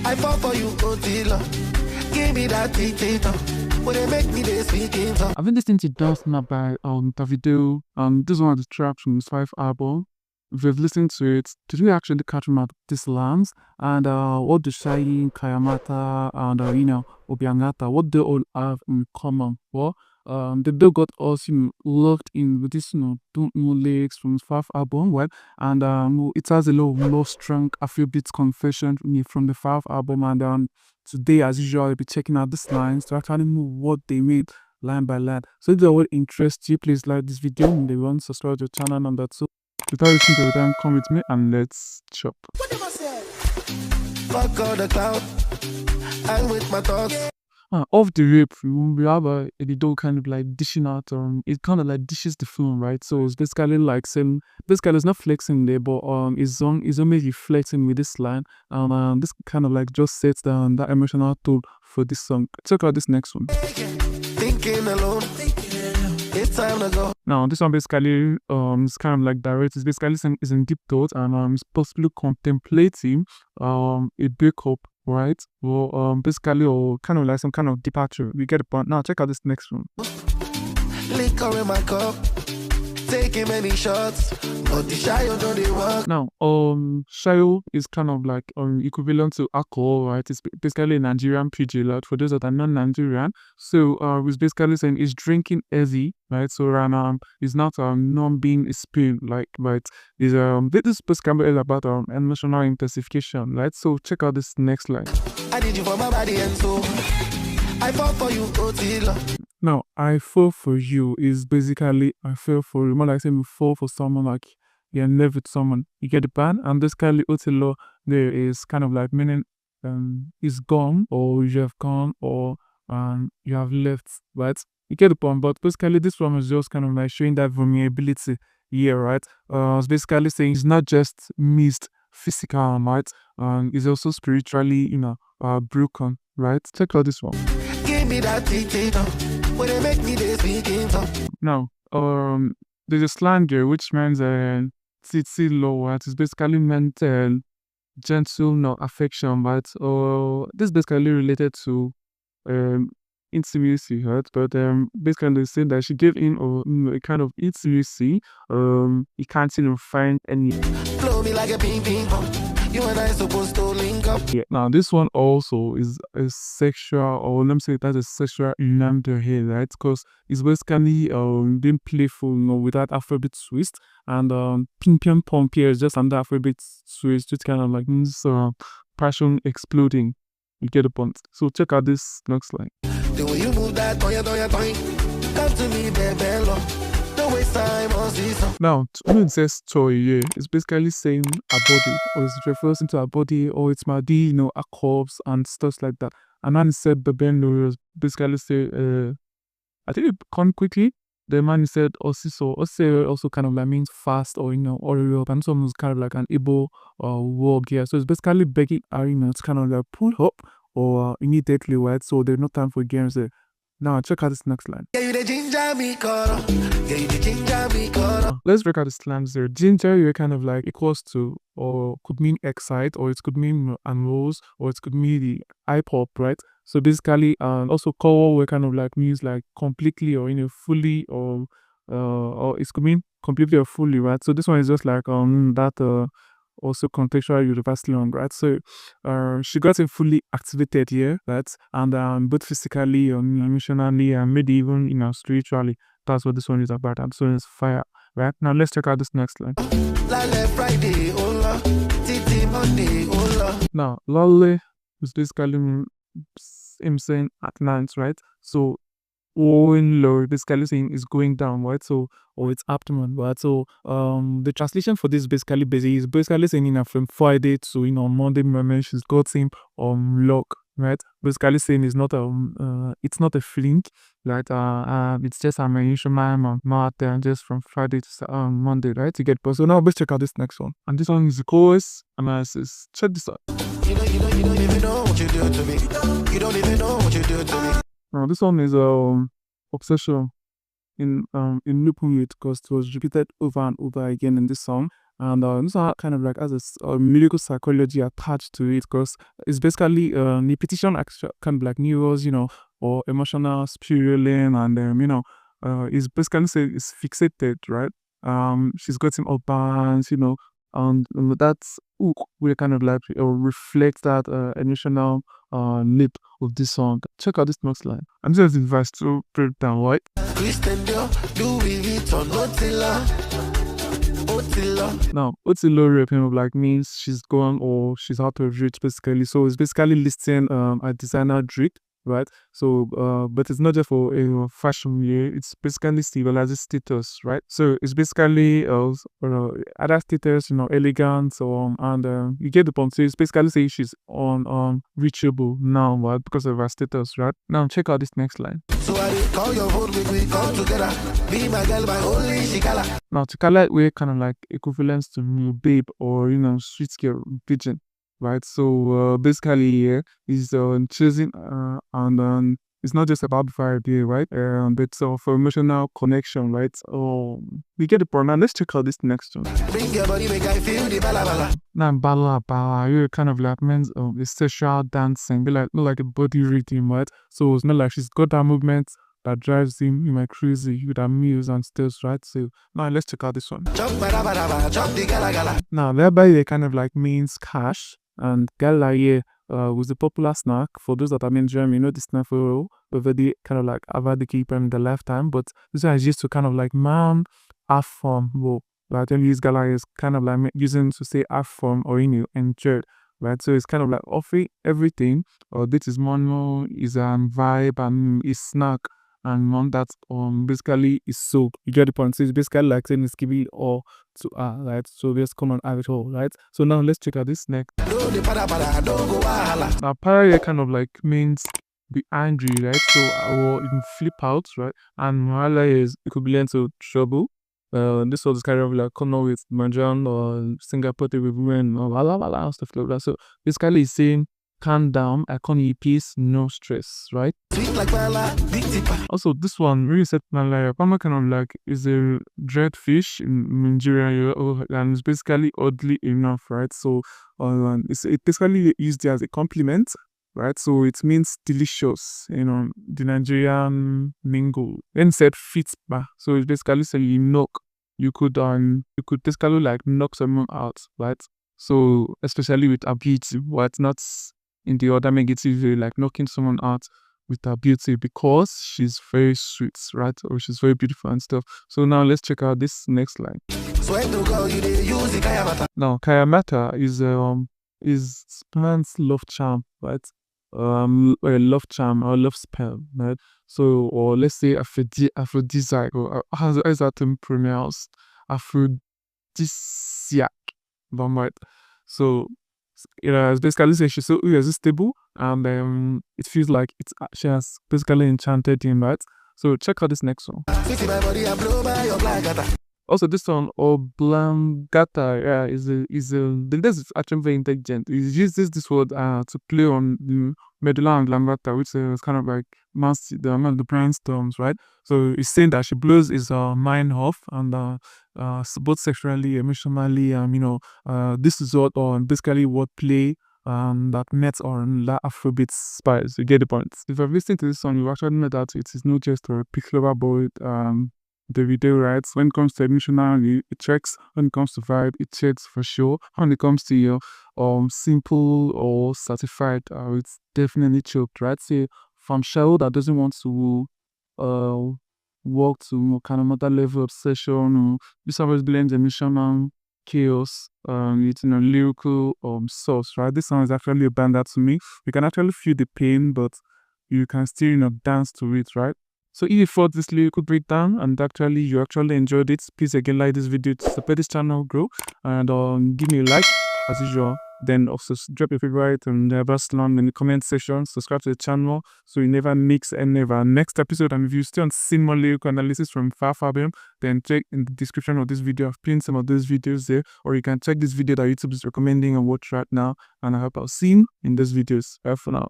I fall for you, Otila. Give me that dictator. Would they make me this speaking? I've been listening to Don't Know by Davido. This is one of the tracks from his 5 album. If you've listened to it, did you actually catch him at these lines? And what the shayo, kayamata, and obiangata, what they all have in common? Well, they both got us locked in with this Don't Know lyrics from his 5 album, right? And it has a lot of more strong Afrobeat confession from the 5 album. And today, as usual, I'll be checking out these lines to actually know what they mean line by line. So if that would interest you, please like this video and then run subscribe to the channel and that. So without listening to the time, come with me and let's chop. Fuck all the cloud. I'm with my thoughts. Off the rip, we have a Davido kind of like dishing out, it kind of like dishes the film, right? So it's basically like saying, basically it's not flexing there, but his song is only reflecting with this line, and this kind of like just sets down that emotional tone for this song. Check out this next one. Thinking alone. It's time to go. Now this one basically is kind of like direct. It's basically saying it's in deep thought and it's possibly contemplating a breakup, right? Well, basically, or kind of like some kind of departure. We get a point. Now check out this next one. Liquor in my cup, taking many shots, but the shayo don't they work. Now, shayo is kind of like equivalent to alcohol, right? It's basically a Nigerian PG lot for those that are non-Nigerian. So, it's basically saying it's drinking heavy, right? So, it's not not being a spoon, like, right? Is this is basically about emotional intensification, right? So, check out this next line. I did you for my body and soul. I fought for you, Otila. Now, I fall for you is basically I fell for you. More like saying you fall for someone, like you're in love with someone. You get the ban, and this kind of Otilo there is kind of like meaning is gone, or you have gone, or you have left, right? You get the point, but basically this one is just kind of like showing that vulnerability here, right? It's basically saying it's not just missed physical, right? It's also spiritually, broken, right? Check out this one. Give me that dictator. Would they make me this speaking? Now, there's a slang here which means tsitsi low, right? It's basically meant gentle, no affection, right? Or this basically related to intimacy, right? But basically they say that she gave in a kind of intimacy. You can't find any. Blow me like a ping pong. You and I supposed to link up. Yeah. Now this one also is a sexual, or let me say that a sexual innuendo here, right? Because it's basically being playful, with that Afrobeat twist, and ping pong pong here is just under Afrobeat twist, just kind of like passion exploding. You get the point. So check out this next line. The way you move that toy, come to me, baby. Don't waste time on season. Now, when it says toy, yeah, it's basically saying a body, or it's referring to a body, or it might be, a corpse and stuff like that. And then it said the band was basically say, I think it come quickly. The man said also kind of like means fast, or or and some was kind of like an Igbo word, yeah. So it's basically begging Arena to kind of like pull up or immediately, right? So there's no time for games there. Now check out this next line. Yeah, you the ginger me color. Yeah, you the ginger me color. Let's break out the slangs there. Ginger, you're kind of like equals to, or could mean excite, or it could mean unrose, or it could mean the hip-hop, right? So basically, also color, we kind of like means like completely, or fully, or it could mean completely or fully, right? So this one is just like that also contextual universally long, right? So she got it fully activated here, right? And both physically, emotionally, and maybe even spiritually. That's what this one is about. And so it's fire, right? Now let's check out this next line. Friday, Ola. Titi Monday, Ola. Now, Lale is basically him saying at night, right? So going low, basically saying is going down, right? So, or it's abdomen, right? So the translation for this is basically saying from Friday to Monday moment she's got him lock, right? Basically saying it's not a feeling, right? It's just an emotional matter just from Friday to Monday, right? To get so now let's check out this next one. And this one is the chorus analysis. Check this out. You don't even know what you do to me. You don't even know what you do to me. Now this one is obsession in looping it, because it was repeated over and over again in this song. And this one kind of like has a lyrical psychology attached to it, because it's basically repetition kind of like neurons, or emotional spiraling, and it's basically say it's fixated, right? She's got him up bands, and that's hook will kind of like reflect that emotional lip of this song. Check out this next line. And this is the verse to breakdown, right? Christian Dior, Louis Vuitton, Otila. Now, Otilo rap like means she's gone or she's out of reach basically. So it's basically listing a designer drink, right? So but it's not just for a fashion year, it's basically symbolizes status, right? So it's basically other status, elegance, and you get the point. So it's basically saying she's on reachable now, right? Because of her status, right? Now check out this next line. So I call your phone, we come together. Be my girl, my only shikala. Now, Chikala we're kind of like equivalence to new babe or sweet girl pigeon, right? So basically, yeah, is choosing and it's not just about vibe here, right? But it's for emotional connection, right? We get the point. Now let's check out this next one. Bring your body, make I feel the bala bala. Now, bala, you kind of like means it's sexual dancing, be like not like a body rhythm, right? So it's not like she's got that movement that drives him crazy with her meals and stuff, right? So now let's check out this one. Chop bada bada bada, chop the gala gala. Now, thereby it kind of like means cash, and gala here was a popular snack for those that are in Germany. This snack for already kind of like avoid the keeper in the lifetime, but this one is used to kind of like man half form. Well, but then use gala is kind of like using to say half form or enjoyed, right? So it's kind of like offering everything. Or this is mono, is vibe, and is snack. And one that basically is soap. You get the point. So it's basically like saying it's giving it all to right? So let's come and have it all, right? So now let's check out this next. Now para here kind of like means be angry, right? So or even flip out, right? And Mala is equivalent to trouble. This was kind of like come with Manjan or Singapore with women or and stuff like that. So basically it's saying calm down, I call you peace, no stress, right? Sweet like bala, big tipper. Also, this one really set my life. Pama kind of like is a dread fish in Nigeria, and it's basically oddly enough, right? So, it basically used as a compliment, right? So it means delicious, the Nigerian lingo. Then said fit ba. So it's basically saying you could basically like knock someone out, right? So especially with a beauty, what not in the other negative way, like knocking someone out with her beauty because she's very sweet, right? Or she's very beautiful and stuff. So now let's check out this next line. So when to go, you dey use the kayamata. Now kayamata is man's love charm, right? Or a love charm or love spell, right? So or let's say aphrodisiac or how is that term pronounced? Aphrodisiac, right? So it's basically say she's so irresistible, and it feels like she has basically enchanted him, right? So check out this next one. Fix my body and blow by your black. Also, this one oblongata, yeah, this is actually very intelligent. It uses this word to play on the medulla oblongata, which is kind of like the brainstorms, right? So it's saying that she blows his mind off, and both sexually, emotionally, this is what basically what play that met on La Afrobeat spice. You get the point. If you've listened to this song, you actually know that it is not just a pick lover boy Davido writes. When it comes to emotional, it checks. When it comes to vibe, it checks for sure. When it comes to your simple or certified, it's definitely choked, right? So from shayo that doesn't want to walk to kind of another level of obsession, or this always blends emotional chaos it's lyrical source, right? This song is actually a band that to me. You can actually feel the pain, but you can still dance to it, right? So if you thought this lyrical breakdown and you actually enjoyed it, please again like this video to support this channel grow, and give me a like as usual. Then also drop your favorite and Slang in the comment section. Subscribe to the channel so you never miss any of our next episode. And if you still want to see more lyrical analysis from Fabian, then check in the description of this video. I've pinned some of those videos there, or you can check this video that YouTube is recommending and watch right now. And I hope I'll see you in those videos. Bye for now.